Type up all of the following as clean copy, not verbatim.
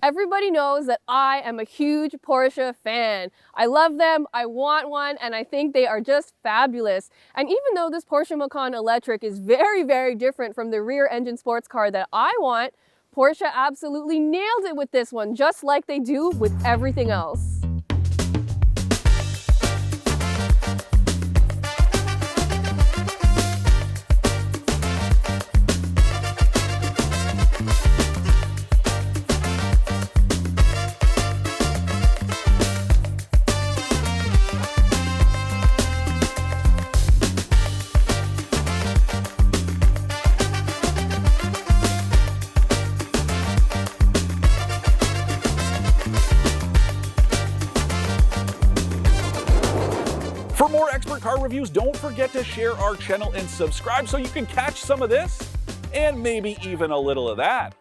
Everybody knows that I am a huge Porsche fan. I love them, I want one, and I think they are just fabulous. And even though this Porsche Macan Electric is very, very different from the rear engine sports car that I want, Porsche absolutely nailed it with this one, just like they do with everything else. For more expert car reviews, don't forget to share our channel and subscribe so you can catch some of this and maybe even a little of that.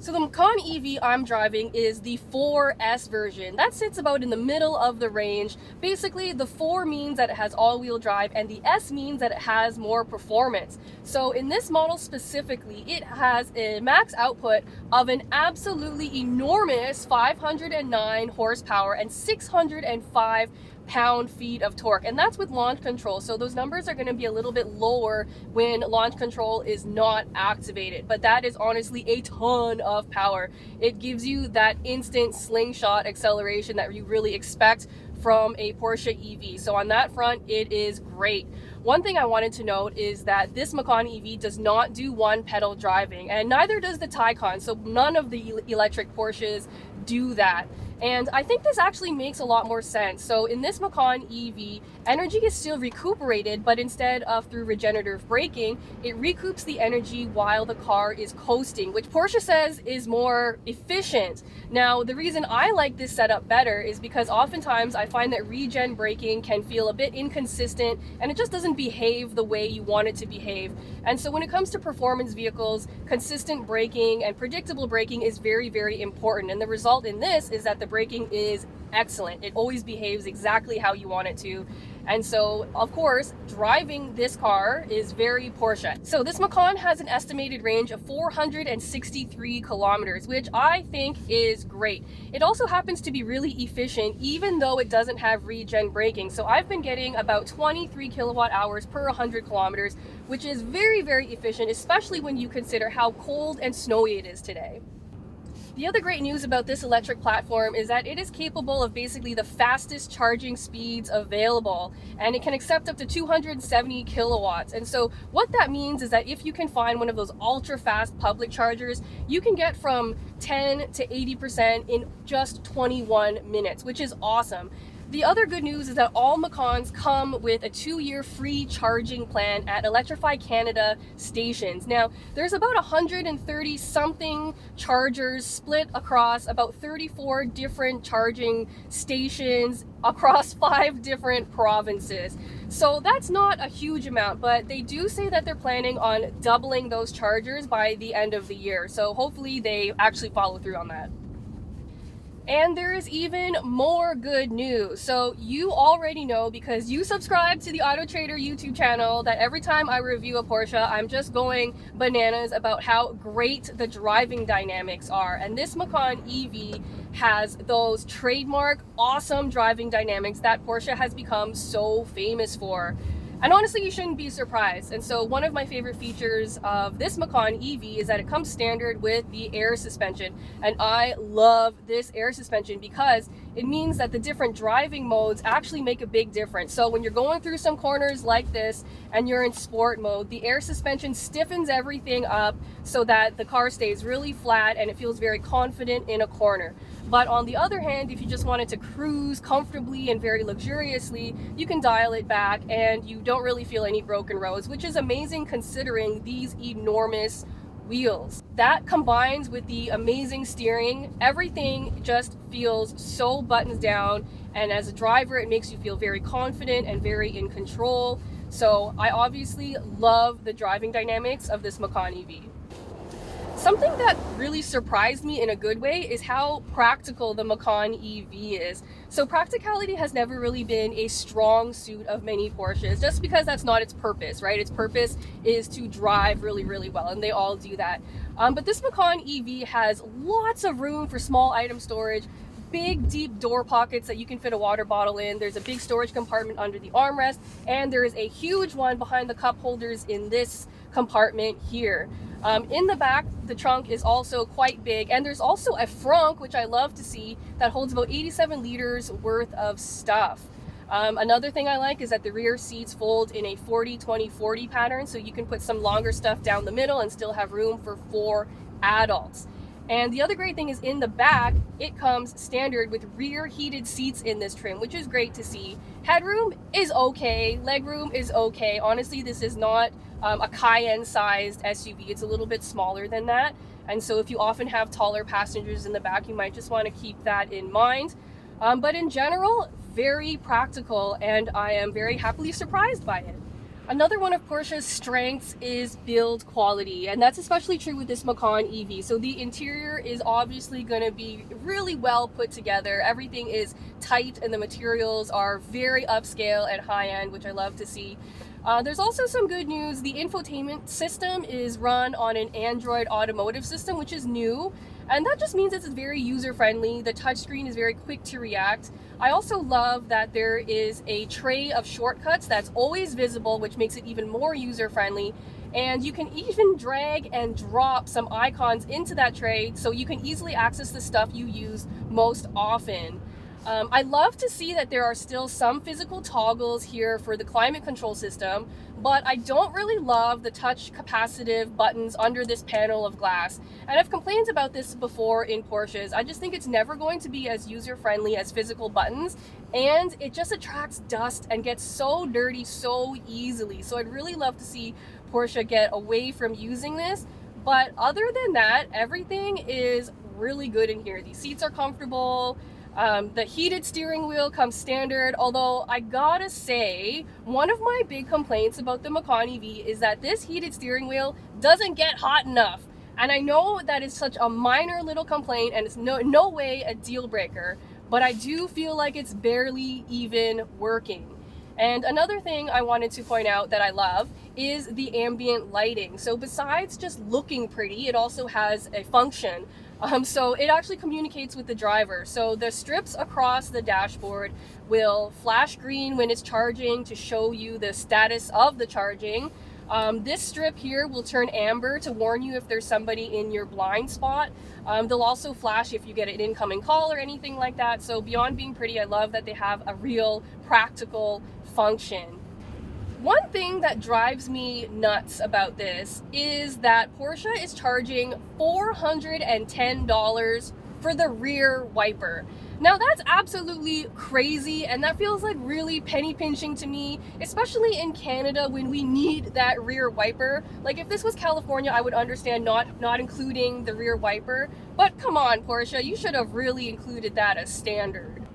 So the Macan EV I'm driving is the 4S version. That sits about in the middle of the range. Basically, the 4 means that it has all-wheel drive, and the S means that it has more performance. So in this model specifically, it has a max output of an absolutely enormous 509 horsepower and 605 pound-feet of torque, and that's with launch control. So those numbers are going to be a little bit lower when launch control is not activated, but that is honestly a ton of power. It gives you that instant slingshot acceleration that you really expect from a Porsche EV. So on that front, it is great. One thing I wanted to note is that this Macan EV does not do one pedal driving, and neither does the Taycan. So none of the electric Porsches do that. And I think this actually makes a lot more sense. So in this Macan EV, energy is still recuperated, but instead of through regenerative braking, it recoups the energy while the car is coasting, which Porsche says is more efficient. Now, the reason I like this setup better is because oftentimes I find that regen braking can feel a bit inconsistent and it just doesn't behave the way you want it to behave. And so when it comes to performance vehicles, consistent braking and predictable braking is very, very important. And the result in this is that the braking is excellent. It always behaves exactly how you want it to. And so, of course, driving this car is very Porsche. So this Macan has an estimated range of 463 kilometers, which I think is great. It also happens to be really efficient, even though it doesn't have regen braking. So I've been getting about 23 kilowatt hours per 100 kilometers, which is very, very efficient, especially when you consider how cold and snowy it is today. The other great news about this electric platform is that it is capable of basically the fastest charging speeds available, and it can accept up to 270 kilowatts. And so what that means is that if you can find one of those ultra fast public chargers, you can get from 10 to 80% in just 21 minutes, which is awesome. The other good news is that all Macans come with a 2-year free charging plan at Electrify Canada stations. Now, there's about 130 something chargers split across about 34 different charging stations across 5 different provinces. So that's not a huge amount, but they do say that they're planning on doubling those chargers by the end of the year. So hopefully they actually follow through on that. And there is even more good news. So you already know, because you subscribe to the AutoTrader YouTube channel, that every time I review a Porsche, I'm just going bananas about how great the driving dynamics are. And this Macan EV has those trademark awesome driving dynamics that Porsche has become so famous for. And honestly, you shouldn't be surprised. And so one of my favorite features of this Macan EV is that it comes standard with the air suspension. And I love this air suspension because it means that the different driving modes actually make a big difference. So when you're going through some corners like this and you're in sport mode, the air suspension stiffens everything up so that the car stays really flat and it feels very confident in a corner. But on the other hand, if you just wanted to cruise comfortably and very luxuriously, you can dial it back and you don't really feel any broken roads, which is amazing considering these enormous wheels. That combines with the amazing steering, everything just feels so buttons down, and as a driver it makes you feel very confident and very in control. So I obviously love the driving dynamics of this Macan EV. Something that really surprised me in a good way is how practical the Macan EV is. So Practicality has never really been a strong suit of many Porsches, just because that's not its purpose, right? Its purpose is to drive really, really well, and they all do that. But this Macan EV has lots of room for small item storage, big deep door pockets that you can fit a water bottle in. There's a big storage compartment under the armrest, and there is a huge one behind the cup holders in this compartment here. In the back, the trunk is also quite big, and there's also a frunk, which I love to see, that holds about 87 liters worth of stuff. Another thing I like is that the rear seats fold in a 40-20-40 pattern, so you can put some longer stuff down the middle and still have room for 4 adults. And the other great thing is in the back, it comes standard with rear heated seats in this trim, which is great to see. Headroom is okay, legroom is okay. Honestly, this is not a Cayenne sized SUV. It's a little bit smaller than that. And so if you often have taller passengers in the back, you might just want to keep that in mind. But in general, very practical, and I am very happily surprised by it. Another one of Porsche's strengths is build quality, and that's especially true with this Macan EV. So the interior is obviously going to be really well put together. Everything is tight and the materials are very upscale and high-end, which I love to see. There's also some good news. The infotainment system is run on an Android automotive system, which is new. And that just means it's very user-friendly. The touchscreen is very quick to react. I also love that there is a tray of shortcuts that's always visible, which makes it even more user-friendly. And you can even drag and drop some icons into that tray so you can easily access the stuff you use most often. I love to see that there are still some physical toggles here for the climate control system, but I don't really love the touch capacitive buttons under this panel of glass. And I've complained about this before in Porsches. I just think it's never going to be as user-friendly as physical buttons, and it just attracts dust and gets so dirty so easily. So I'd really love to see Porsche get away from using this. But other than that, everything is really good in here. These seats are comfortable. The heated steering wheel comes standard, although I gotta say, one of my big complaints about the Macan EV is that this heated steering wheel doesn't get hot enough. And I know that is such a minor little complaint and it's no way a deal breaker, but I do feel like it's barely even working. And another thing I wanted to point out that I love is the ambient lighting. So besides just looking pretty, it also has a function. So it actually communicates with the driver. So the strips across the dashboard will flash green when it's charging to show you the status of the charging. This strip here will turn amber to warn you if there's somebody in your blind spot. They'll also flash if you get an incoming call or anything like that. So beyond being pretty, I love that they have a real practical function. One thing that drives me nuts about this is that Porsche is charging $410 for the rear wiper. Now that's absolutely crazy, and that feels like really penny pinching to me, especially in Canada when we need that rear wiper. Like if this was California, I would understand not including the rear wiper, but come on Porsche, you should have really included that as standard.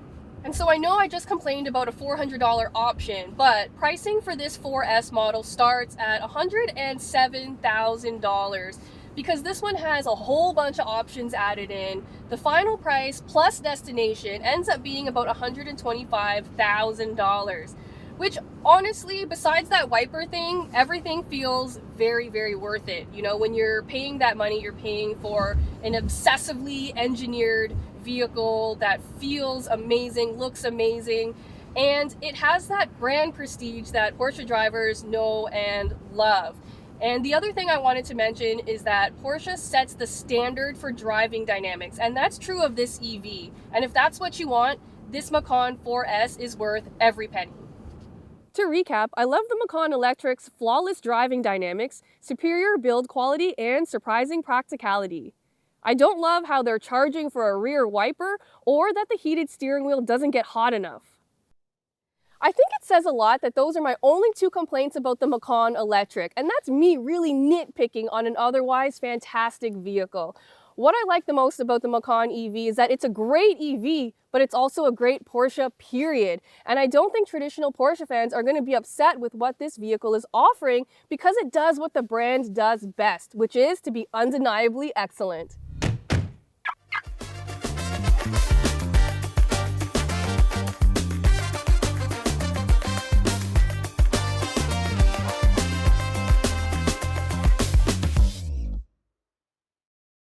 And so I know I just complained about a $400 option, but pricing for this 4S model starts at $107,000 because this one has a whole bunch of options added in. The final price plus destination ends up being about $125,000, which honestly, besides that wiper thing, everything feels very, very worth it. You know, when you're paying that money, you're paying for an obsessively engineered vehicle that feels amazing, looks amazing, and it has that brand prestige that Porsche drivers know and love. And the other thing I wanted to mention is that Porsche sets the standard for driving dynamics, and that's true of this EV. And if that's what you want, this Macan 4S is worth every penny. To recap, I love the Macan Electric's flawless driving dynamics, superior build quality, and surprising practicality. I don't love how they're charging for a rear wiper or that the heated steering wheel doesn't get hot enough. I think it says a lot that those are my only 2 complaints about the Macan Electric, and that's me really nitpicking on an otherwise fantastic vehicle. What I like the most about the Macan EV is that it's a great EV, but it's also a great Porsche, period. And I don't think traditional Porsche fans are going to be upset with what this vehicle is offering because it does what the brand does best, which is to be undeniably excellent.